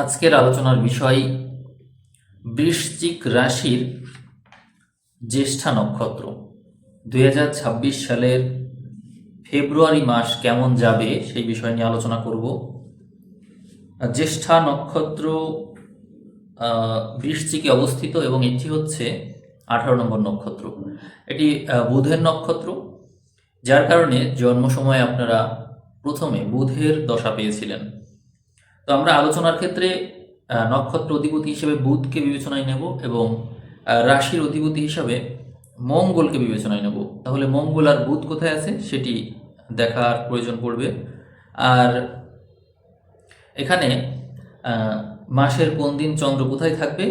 আজকের আলোচনার বিষয় বৃশ্চিক রাশির জ্যেষ্ঠা নক্ষত্র 2026 সালের ফেব্রুয়ারি মাস কেমন যাবে সেই বিষয় নিয়ে আলোচনা করব। জ্যেষ্ঠা নক্ষত্র বৃশ্চিকে অবস্থিত এবং এটি হচ্ছে 18 নম্বর নক্ষত্র। এটি বুধের নক্ষত্র, যার কারণে জন্ম সময়ে আপনারা প্রথমে বুধের দশা পেয়েছিলেন। তো আমরা আলোচনার ক্ষেত্রে নক্ষত্র অধিপতি হিসেবে বুধকে বিবেচনায় নেব এবং রাশির অধিপতি হিসাবে মঙ্গলকে বিবেচনায় নেব। তাহলে মঙ্গল আর বুধ কোথায় আছে সেটি দেখার প্রয়োজন পড়বে। আর এখানে মাসের কোন দিন চন্দ্র কোথায় থাকবে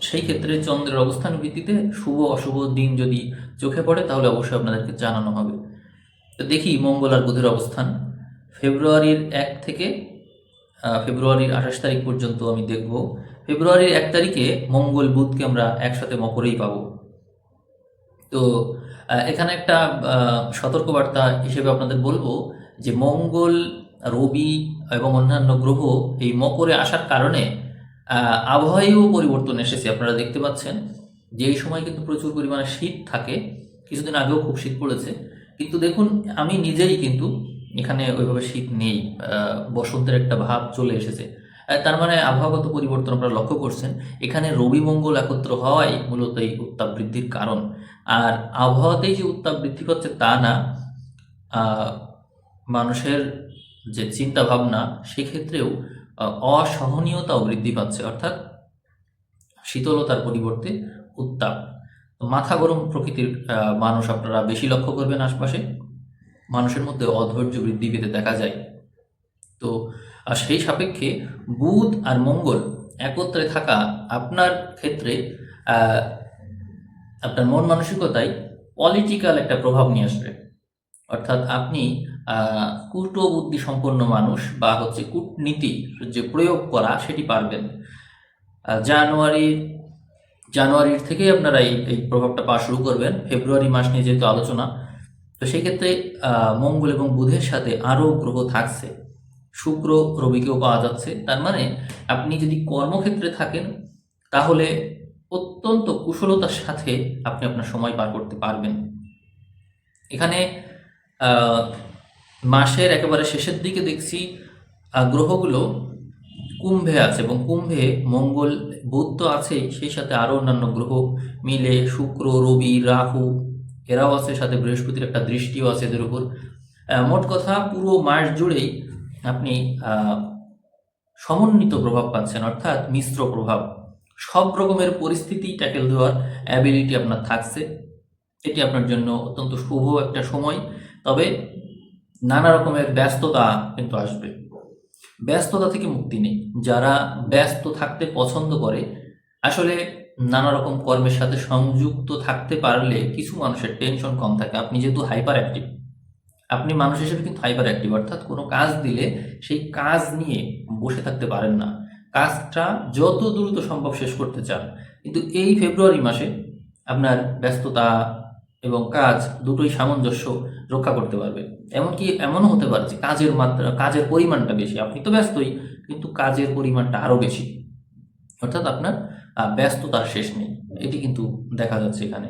সেই ক্ষেত্রে চন্দ্রের অবস্থান ভিত্তিতে শুভ অশুভ দিন যদি চোখে পড়ে তাহলে অবশ্যই আপনাদেরকে জানানো হবে। তো দেখি মঙ্গল আর বুধের অবস্থান ফেব্রুয়ারির 1 থেকে ফেব্রুয়ারির 28 তারিখ পর্যন্ত আমি দেখব। ফেব্রুয়ারির 1 তারিখে মঙ্গল বুধকে আমরা একসাথে মকরেই পাবো। তো এখানে একটা সতর্কবার্তা হিসেবে আপনাদের বলবো যে মঙ্গল, রবি এবং অন্যান্য গ্রহ এই মকরে আসার কারণে আবহাওয়ায়ও পরিবর্তন এসেছে। আপনারা দেখতে পাচ্ছেন যে এই সময় কিন্তু প্রচুর পরিমাণে শীত থাকে। কিছুদিন আগেও খুব শীত পড়েছে, কিন্তু দেখুন আমি নিজেই কিন্তু এখানে ওইভাবে শীত নেই, বসন্তের একটা ভাব চলে এসেছে। তার মানে আবহাওয়াগত পরিবর্তন আপনারা লক্ষ্য করছেন। এখানে রবি মঙ্গল একত্র হওয়াই মূলত এই উত্তাপ বৃদ্ধির কারণ। আর আবহাওয়াতেই যে উত্তাপ বৃদ্ধি পাচ্ছে তা না, মানুষের যে চিন্তা ভাবনা সেক্ষেত্রেও অসহনীয়তাও বৃদ্ধি পাচ্ছে, অর্থাৎ শীতলতার পরিবর্তে উত্তাপ। মাথা গরম প্রকৃতির মানুষ আপনারা বেশি লক্ষ্য করবেন আশপাশে। মানুষের মধ্যে অধৈর্য বৃদ্ধি পেতে দেখা যায়। তো সেই সাপেক্ষে বুধ আর মঙ্গল একত্রে থাকা আপনার ক্ষেত্রে আপনার মন মানসিকতায় পলিটিক্যাল একটা প্রভাব নিয়ে আসবে। অর্থাৎ আপনি কূটবুদ্ধি সম্পন্ন মানুষ বা কূটনীতি যে প্রয়োগ করা সেটি পারবেন। জানুয়ারির থেকেই আপনারা এই প্রভাবটা পাওয়া শুরু করবেন। ফেব্রুয়ারি মাস নিয়ে যেহেতু আলোচনা, তো সেই ক্ষেত্রে মঙ্গল এবং বুধের সাথে আরও গ্রহ থাকছে, শুক্র রবিকেও পাওয়া যাচ্ছে। তার মানে আপনি যদি কর্মক্ষেত্রে থাকেন তাহলে অত্যন্ত কুশলতার সাথে আপনি আপনার সময় পার করতে পারবেন। এখানে মাসের একেবারে শেষের দিকে দেখছি গ্রহগুলো কুম্ভে আছে এবং কুম্ভে মঙ্গল বুধ তো আছেই, সেই সাথে আরও অন্যান্য গ্রহ মিলে শুক্র রবি রাহু এরাও আছে, সাথে বৃহস্পতির একটা দৃষ্টিও আছে এদের উপর। মোট কথা পুরো মাস জুড়েই আপনি সমন্বিত প্রভাব পাচ্ছেন, অর্থাৎ মিশ্র প্রভাব। সব রকমের পরিস্থিতি ট্যাকেল দেওয়ার অ্যাবিলিটি আপনার থাকছে। এটি আপনার জন্য অত্যন্ত শুভ একটা সময়। তবে নানা রকমের ব্যস্ততা কিন্তু আসবে, ব্যস্ততা থেকে মুক্তি নেই। যারা ব্যস্ত থাকতে পছন্দ করে, আসলে নানা রকম কর্মের সাথে সংযুক্ত থাকতে পারলে কিছু মানুষের টেনশন কম থাকে। আপনি যেহেতু হাইপার অ্যাক্টিভ, আপনি মানুষ হিসেবে কিন্তু হাইপার অ্যাক্টিভ, অর্থাৎ কোনো কাজ দিলে সেই কাজ নিয়ে বসে থাকতে পারেন না, কাজটা যত দ্রুত সম্ভব শেষ করতে চান। কিন্তু এই ফেব্রুয়ারি মাসে আপনার ব্যস্ততা এবং কাজ দুটোই সামঞ্জস্য রক্ষা করতে পারবে। এমনকি এমনও হতে পারে যে কাজের পরিমাণটা বেশি, আপনি তো ব্যস্তই কিন্তু কাজের পরিমাণটা আরও বেশি, অর্থাৎ আপনার ব্যস্ততার শেষ নেই। এটি কিন্তু দেখা যাচ্ছে এখানে।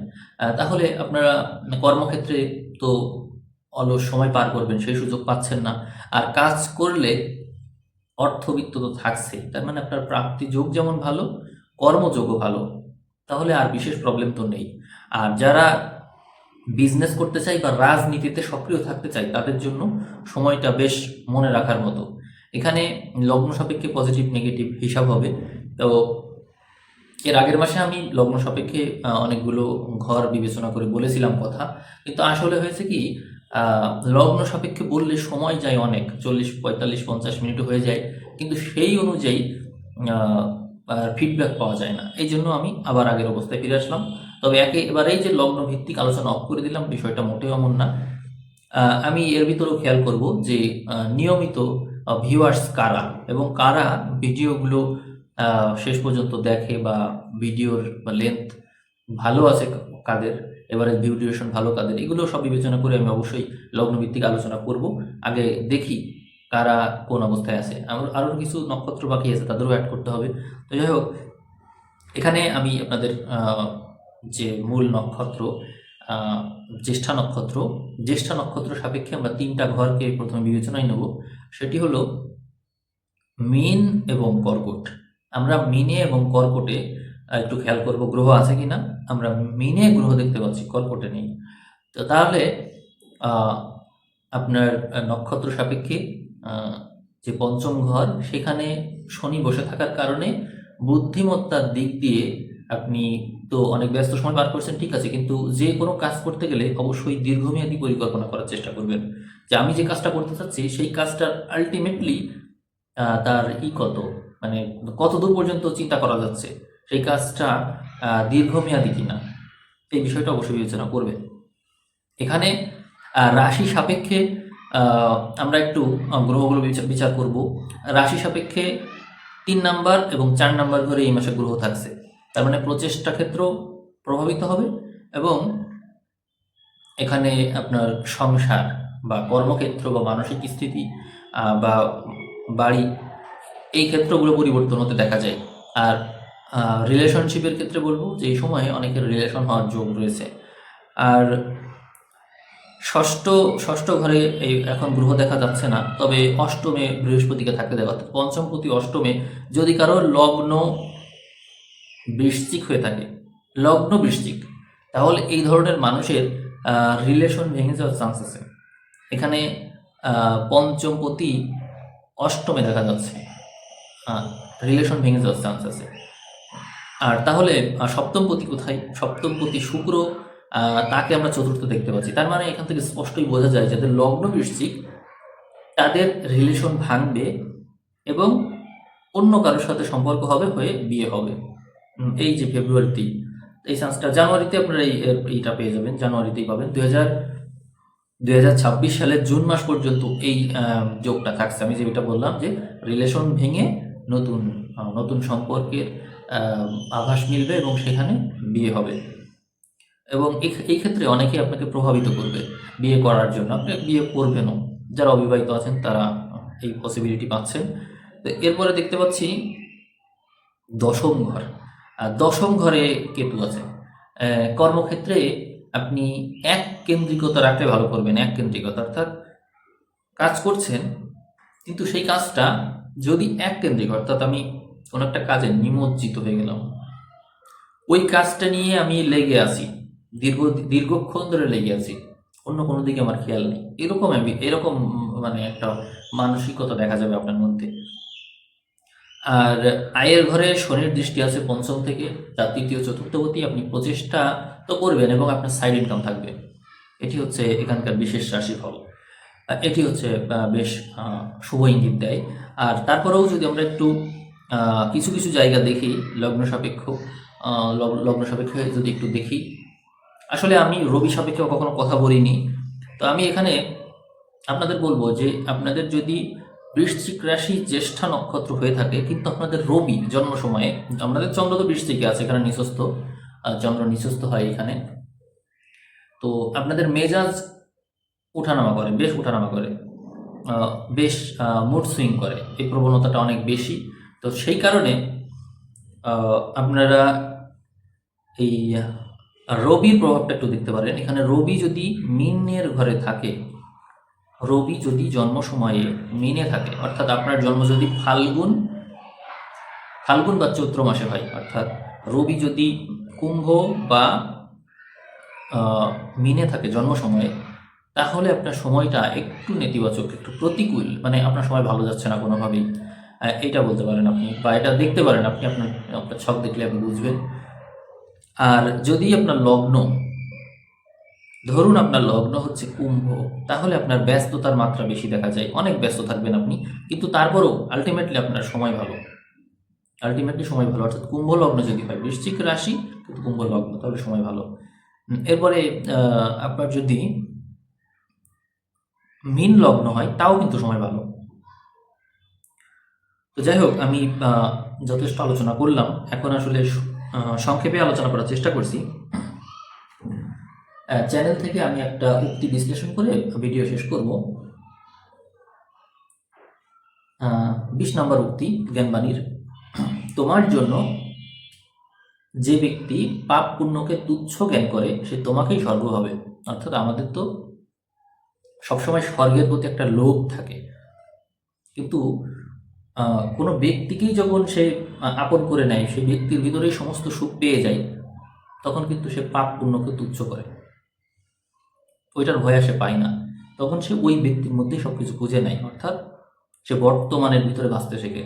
তাহলে আপনারা কর্মক্ষেত্রে তো অলস সময় পার করবেন, সেই সুযোগ পাচ্ছেন না। আর কাজ করলে অর্থবিত্ত তো থাকছেই, তার মানে আপনার প্রাপ্তি যোগ যেমন ভালো, কর্মযোগও ভালো, তাহলে আর বিশেষ প্রবলেম তো নেই। আর যারা বিজনেস করতে চাই বা রাজনীতিতে সক্রিয় থাকতে চাই তাদের জন্য সময়টা বেশ মনে রাখার মতো। এখানে লগ্ন সাপেক্ষে পজিটিভ নেগেটিভ হিসাব হবে। তো এর আগের মাসে আমি লগ্ন সাপেক্ষে অনেকগুলো ঘর বিবেচনা করে বলেছিলাম কথা, কিন্তু আসলে হয়েছে কি, লগ্ন সাপেক্ষে বললে সময় যায় অনেক, 40 45 50 মিনিট হয়ে যায়, কিন্তু সেই অনুযায়ী ফিডব্যাক পাওয়া যায় না। এই জন্য আমি আবার আগের অবস্থায় ফিরে আসলাম। তবে একেবারেই যে লগ্ন ভিত্তিক আলোচনা অফ করে দিলাম, বিষয়টা মোটেও এমন না। আমি এর ভিতরেও খেয়াল করব যে নিয়মিত ভিউয়ার্স কারা এবং কারা ভিডিওগুলো শেষ পর্যন্ত দেখে বা ভিডিওর লেন্থ ভালো আছে কাদের, এভারেজ ভিউ ডিউরেশন ভালো কাদের, এগুলো সব বিবেচনা করে আমি অবশ্যই লগ্নভিত্তিক আলোচনা করব। আগে দেখি কারা কোন অবস্থায় আছে, আরও কিছু নক্ষত্র বাকি আছে, তাদেরও অ্যাড করতে হবে। তো যাই হোক, এখানে আমি আপনাদের যে মূল নক্ষত্র জ্যেষ্ঠা নক্ষত্র, জ্যেষ্ঠা নক্ষত্র সাপেক্ষে আমরা 3টা ঘরকে প্রথমে বিবেচনায় নেব। সেটি হলো মীন এবং কর্কট। আমরা মিনে এবং কর্কটে একটু খেয়াল করব গ্রহ আছে কিনা। আমরা মিনে গ্রহ দেখতে পাচ্ছি, কর্কটে নেই। তো তাহলে আপনার নক্ষত্র সাপেক্ষে যে পঞ্চম ঘর, সেখানে শনি বসে থাকার কারণে বুদ্ধিমত্তার দিক দিয়ে আপনি তো অনেক ব্যস্ত সময় পার করছেন, ঠিক আছে, কিন্তু যে কোনো কাজ করতে গেলে অবশ্যই দীর্ঘমেয়াদী পরিকল্পনা করার চেষ্টা করবেন, যে আমি যে কাজটা করতে চাচ্ছি সেই কাজটার আলটিমেটলি তার কত, মানে কত দূর পর্যন্ত চিন্তা করা যাচ্ছে, সেই কাজটা দীর্ঘমেয়াদী কিনা, এই বিষয়টা অবশ্যই বিবেচনা করবেন। এখানে রাশি সাপেক্ষে আমরা একটু গ্রহগুলো বিচার করব। রাশি সাপেক্ষে 3 নাম্বার এবং 4 নাম্বার ঘরে এই মাসে গ্রহ থাকছে, তার মানে প্রচেষ্টা ক্ষেত্র প্রভাবিত হবে, এবং এখানে আপনার সংসার বা কর্মক্ষেত্র বা মানসিক স্থিতি বা বাড়ি, এই ক্ষেত্রগুলো পরিবর্তন হতে দেখা যায়। আর রিলেশনশিপের ক্ষেত্রে বলবো যে এই সময়ে অনেকের রিলেশন হওয়ার যোগ রয়েছে। আর ষষ্ঠ ঘরে এই এখন গ্রহ দেখা যাচ্ছে না, তবে অষ্টমে বৃহস্পতিকে থাকতে দেওয়া, পঞ্চমপতি অষ্টমে যদি কারো লগ্ন বৃশ্চিক হয়ে থাকে, লগ্ন বৃশ্চিক, তাহলে এই ধরনের মানুষের রিলেশন ভেঙে যাওয়ার চান্স আছে। এখানে পঞ্চমপতি অষ্টমে দেখা যাচ্ছে, রিলেশন ভেঙে যাওয়ার চান্স আছে। আর তাহলে সপ্তমপতি কোথায়? সপ্তমপতি শুক্র, তাকে আমরা চতুর্থ দেখতে পাচ্ছি। তার মানে এখান থেকে স্পষ্টই বোঝা যায় যাদের লগ্ন বৃশ্চিক তাদের রিলেশন ভাঙবে এবং অন্য কারোর সাথে সম্পর্ক হবে, হয়ে বিয়ে হবে। এই যে ফেব্রুয়ারিতেই এই চান্সটা, জানুয়ারিতে আপনারা এইটা পেয়ে যাবেন, জানুয়ারিতেই পাবেন। 2026 সালের জুন মাস পর্যন্ত এই যোগটা থাকছে। আমি যেটা বললাম যে রিলেশন ভেঙে নতুন সম্পর্কের আভাস মিলবে এবং সেখানে বিয়ে হবে, এবং এই ক্ষেত্রে অনেকেই আপনাকে প্রভাবিত করবে বিয়ে করার জন্য, আপনি বিয়ে করবেনও। যারা অবিবাহিত আছেন তারা এই পসিবিলিটি পাচ্ছেন। তো এরপরে দেখতে পাচ্ছি দশম ঘর, দশম ঘরে কেতু আছে। কর্মক্ষেত্রে আপনি এক কেন্দ্রিকতা রাখলে ভালো করবেন। এক কেন্দ্রিকতা অর্থাৎ কাজ করছেন, কিন্তু সেই কাজটা যদি এক কেন্দ্রিক, অর্থাৎ আমি কোনো একটা কাজে নিমজ্জিত হয়ে গেলাম, ওই কাজটা নিয়ে আমি লেগে আছি, দীর্ঘক্ষণ ধরে লেগে আছি, অন্য কোনো দিকে আমার খেয়াল নেই, এরকম মানে একটা মানসিকতা দেখা যাবে আপনার মধ্যে। আর আয়ের ঘরে শনির দৃষ্টি আছে পঞ্চম থেকে, তার তৃতীয় চতুর্থপতি। আপনি প্রচেষ্টা তো করবেন এবং আপনার সাইড ইনকাম থাকবে। এটি হচ্ছে এখানকার বিশেষ রাশিফল। এটি হচ্ছে বেশ শুভ ইঙ্গিত দেয়। আর তারপরেও যদি আমরা একটু কিছু কিছু জায়গা দেখি লগ্ন সাপেক্ষে যদি একটু দেখি, আসলে আমি রবি সাপেক্ষেও কখনো কথা বলিনি, তো আমি এখানে আপনাদের বলবো যে আপনাদের যদি বৃশ্চিক রাশি জ্যেষ্ঠা নক্ষত্র হয়ে থাকে, কিন্তু আপনাদের রবি জন্ম সময়ে, আপনাদের চন্দ্র তো বৃশ্চিকে আছে, এখানে নিঃস্বস্থ, চন্দ্র নিঃস্বস্থ হয় এখানে, তো আপনাদের মেজাজ ওঠানামা করে, বেশ ওঠানামা করে, বেশ মুড সুইং করে, এই প্রবণতাটা অনেক বেশি। তো সেই কারণে আপনারা এই রবির প্রভাবটা একটু দেখতে পারেন। এখানে রবি যদি মীনের ঘরে থাকে, রবি যদি জন্ম সময়ে মীনে থাকে, অর্থাৎ আপনার জন্ম যদি ফাল্গুন বা চৈত্র মাসে হয়, অর্থাৎ রবি যদি কুম্ভ বা মীনে থাকে জন্ম সময়ে, তাহলে আপনার সময়টা একটু নেতিবাচক, একটু প্রতিকূল, মানে আপনার সময় ভালো যাচ্ছে না কোনোভাবেই, এটা বলতে পারেন আপনি, বা এটা দেখতে পারেন আপনি, আপনার ছক দেখলে আপনি বুঝবেন। আর যদি আপনার লগ্ন, ধরুন আপনার লগ্ন হচ্ছে কুম্ভ, তাহলে আপনার ব্যস্ততার মাত্রা বেশি দেখা যায়, অনেক ব্যস্ত থাকবেন আপনি, কিন্তু তারপরেও আলটিমেটলি আপনার সময় ভালো, অর্থাৎ কুম্ভ লগ্ন যদি হয়, বৃশ্চিক রাশি কিন্তু কুম্ভ লগ্ন, তাহলে সময় ভালো। এরপরে আপনার যদি মীন লগ্ন হয়, তাও কিন্তু সময় ভালো। তো যাই হোক, আমি যথেষ্ট আলোচনা করলাম, এখন আসলে সংক্ষেপে আলোচনা করার চেষ্টা করছি। চ্যানেল থেকে আমি একটা উক্তি বিশ্লেষণ করে ভিডিও শেষ করব। 20 নম্বর উক্তি জ্ঞানবাণীর, তোমার জন্য যে ব্যক্তি পাপ পুণ্যকে তুচ্ছ জ্ঞান করে সে তোমাকেই স্বর্গ হবে। অর্থাৎ আমাদের তো সবসময় স্বর্গের প্রতি একটা লোভ থাকে, কিন্তু কোনো ব্যক্তিকেই যখন সে আপন করে নেয়, সেই ব্যক্তির ভিতরেই সমস্ত সুখ পেয়ে যায়, তখন কিন্তু সে পাপ পুণ্যকে তুচ্ছ করে, ওইটার ভয় সে পায় না। তখন সে ওই ব্যক্তির মধ্যেই সব কিছু বুঝে নেয়, অর্থাৎ সে বর্তমানের ভিতরে বাঁচতে শেখে,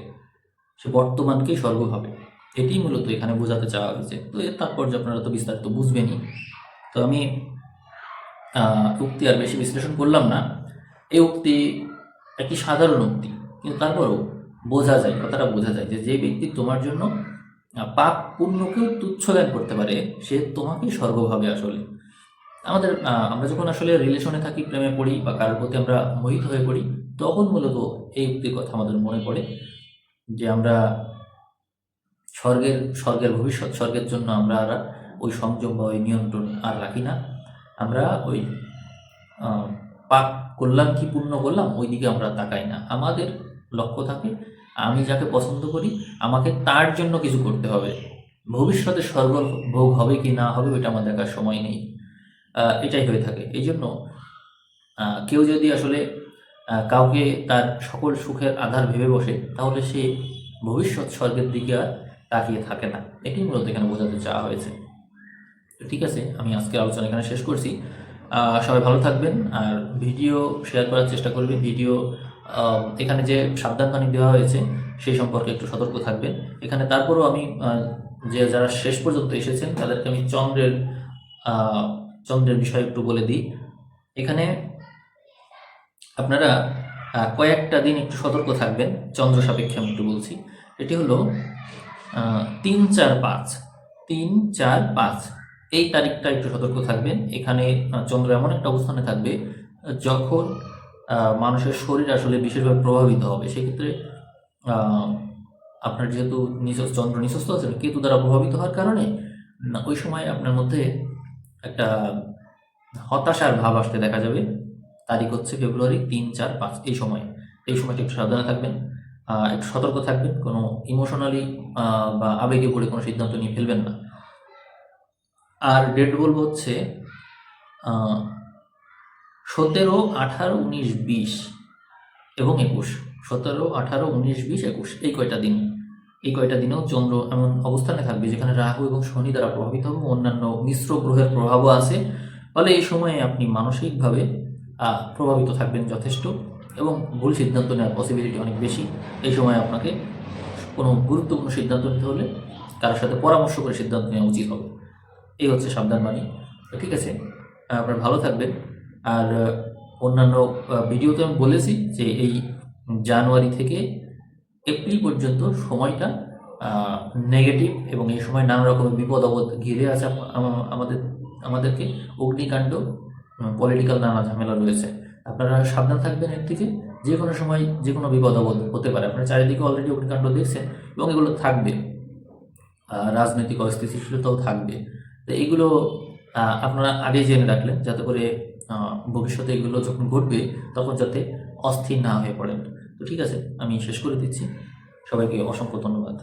সে বর্তমানকেই স্বর্গ ভাবে। এটি মূলত এখানে বোঝাতে চাওয়া হয়েছে। তো এর তাৎপর্য আপনারা তো বিস্তারিত বুঝবেনই। তো আমি উক্তি আর বেশি বিশ্লেষণ করলাম না। এই উক্তি একটি সাধারণ উক্তি, কিন্তু তারপরেও বোঝা যায়, কথাটা বোঝা যায় যে ব্যক্তি তোমার জন্য পাপ পুণ্যকেও তুচ্ছ জ্ঞান করতে পারে, সে তোমাকেই স্বর্গ ভাবে। আসলে আমরা যখন আসলে রিলেশনে থাকি, প্রেমে পড়ি বা কারোর প্রতি আমরা মোহিত হয়ে পড়ি, তখন মূলত এই উক্তির কথা আমাদের মনে পড়ে যে আমরা স্বর্গের ভবিষ্যৎ, স্বর্গের জন্য আমরা আর ওই সংযম বা ওই নিয়ন্ত্রণ আর রাখি না। আমরা ওই পাপ করলাম কি পুণ্য করলাম ওই দিকে আমরা তাকাই না। আমাদের লক্ষ্য থাকে, আমি যাকে পছন্দ করি আমাকে তার জন্য কিছু করতে হবে। ভবিষ্যতে স্বর্গ ভোগ হবে কি না হবে ওইটা আমার দেখার সময় নেই। এটাই হয়ে থাকে। এই জন্য কেউ যদি আসলে কাউকে তার সকল সুখের আধার ভেবে বসে, তাহলে সে ভবিষ্যৎ স্বর্গের দিকে আর তাকিয়ে থাকে না। এটি মূলত এখানে বোঝাতে চাওয়া হয়েছে। তো ঠিক আছে, আমি আজকের আলোচনা এখানে শেষ করছি। সবাই ভালো থাকবেন, আর ভিডিও শেয়ার করার চেষ্টা করবেন। ভিডিও এখানে যে সাবধানবাণী দেওয়া হয়েছে সেই সম্পর্কে একটু সতর্ক থাকবেন। এখানে তারপরেও আমি যারা শেষ পর্যন্ত এসেছেন তাদেরকে আমি চন্দ্রের বিষয়ে একটু বলে দিই। এখানে আপনারা কয়েকটা দিন একটু সতর্ক থাকবেন। চন্দ্র সাপেক্ষে আমি একটু বলছি। এটি হলো 3, 4, 5 3, 4, 5 এই তারিখটা একটু সতর্ক থাকবেন। এখানে চন্দ্র এমন একটা অবস্থানে থাকবে যখন মানুষের শরীর আসলে বিশেষভাবে প্রভাবিত হবে। সেক্ষেত্রে আপনার যেহেতু চন্দ্র নিচস্থ আছে, কেতু দ্বারা প্রভাবিত হওয়ার কারণে ওই সময় আপনার মধ্যে একটা হতাশার ভাব আসতে দেখা যাবে। তারিখ হচ্ছে ফেব্রুয়ারি 3, 4, 5 এই সময়টা একটু সাবধানে থাকবেন, একটু সতর্ক থাকবেন। কোনো ইমোশনালি বা আবেগে পড়ে কোনো সিদ্ধান্ত নিয়ে ফেলবেন না। আর ডেট বলবো হচ্ছে 17, 18, 19, 20 এবং 21। 17, 18, 19, 20, 21 এই কয়টা দিনেও চন্দ্র এমন অবস্থানে থাকবে যেখানে রাহু এবং শনি দ্বারা প্রভাবিত হবে, অন্যান্য মিশ্র গ্রহের প্রভাবও আছে। ফলে এই সময়ে আপনি মানসিকভাবে প্রভাবিত থাকবেন যথেষ্ট, এবং ভুল সিদ্ধান্ত নেওয়ার পসিবিলিটি অনেক বেশি। এই সময় আপনাকে কোনো গুরুত্বপূর্ণ সিদ্ধান্ত নিতে হলে কারোর সাথে পরামর্শ করে সিদ্ধান্ত নেওয়া উচিত হবে। এই হচ্ছে সাবধানবাণী। ঠিক আছে, আপনারা ভালো থাকবেন। আর অন্যান্য ভিডিওতে আমি বলেছি যে এই জানুয়ারি থেকে এপ্রিল পর্যন্ত সময়টা নেগেটিভ, এবং এই সময় নানা রকমের বিপদ আপদ ঘিরে আছে আমাদেরকে। অগ্নিকাণ্ড, পলিটিক্যাল নানা ঝামেলা রয়েছে। আপনারা সাবধান থাকবেন এর থেকে। যে কোনো সময় যে কোনো বিপদ আপদ হতে পারে। আপনারা চারিদিকে অলরেডি অগ্নিকাণ্ড দেখছেন, এবং এগুলো থাকবে। রাজনৈতিক অস্থিতিশীলতাও থাকবে। তো এইগুলো আপনারা আগে জেনে রাখলেন, যাতে করে ভবিষ্যতে এগুলো যখন ঘটবে তখন যাতে অস্থির না হয়ে পড়েন। তো ঠিক আছে, আমি শেষ করে দিচ্ছি। সবাইকে অসংখ্য ধন্যবাদ।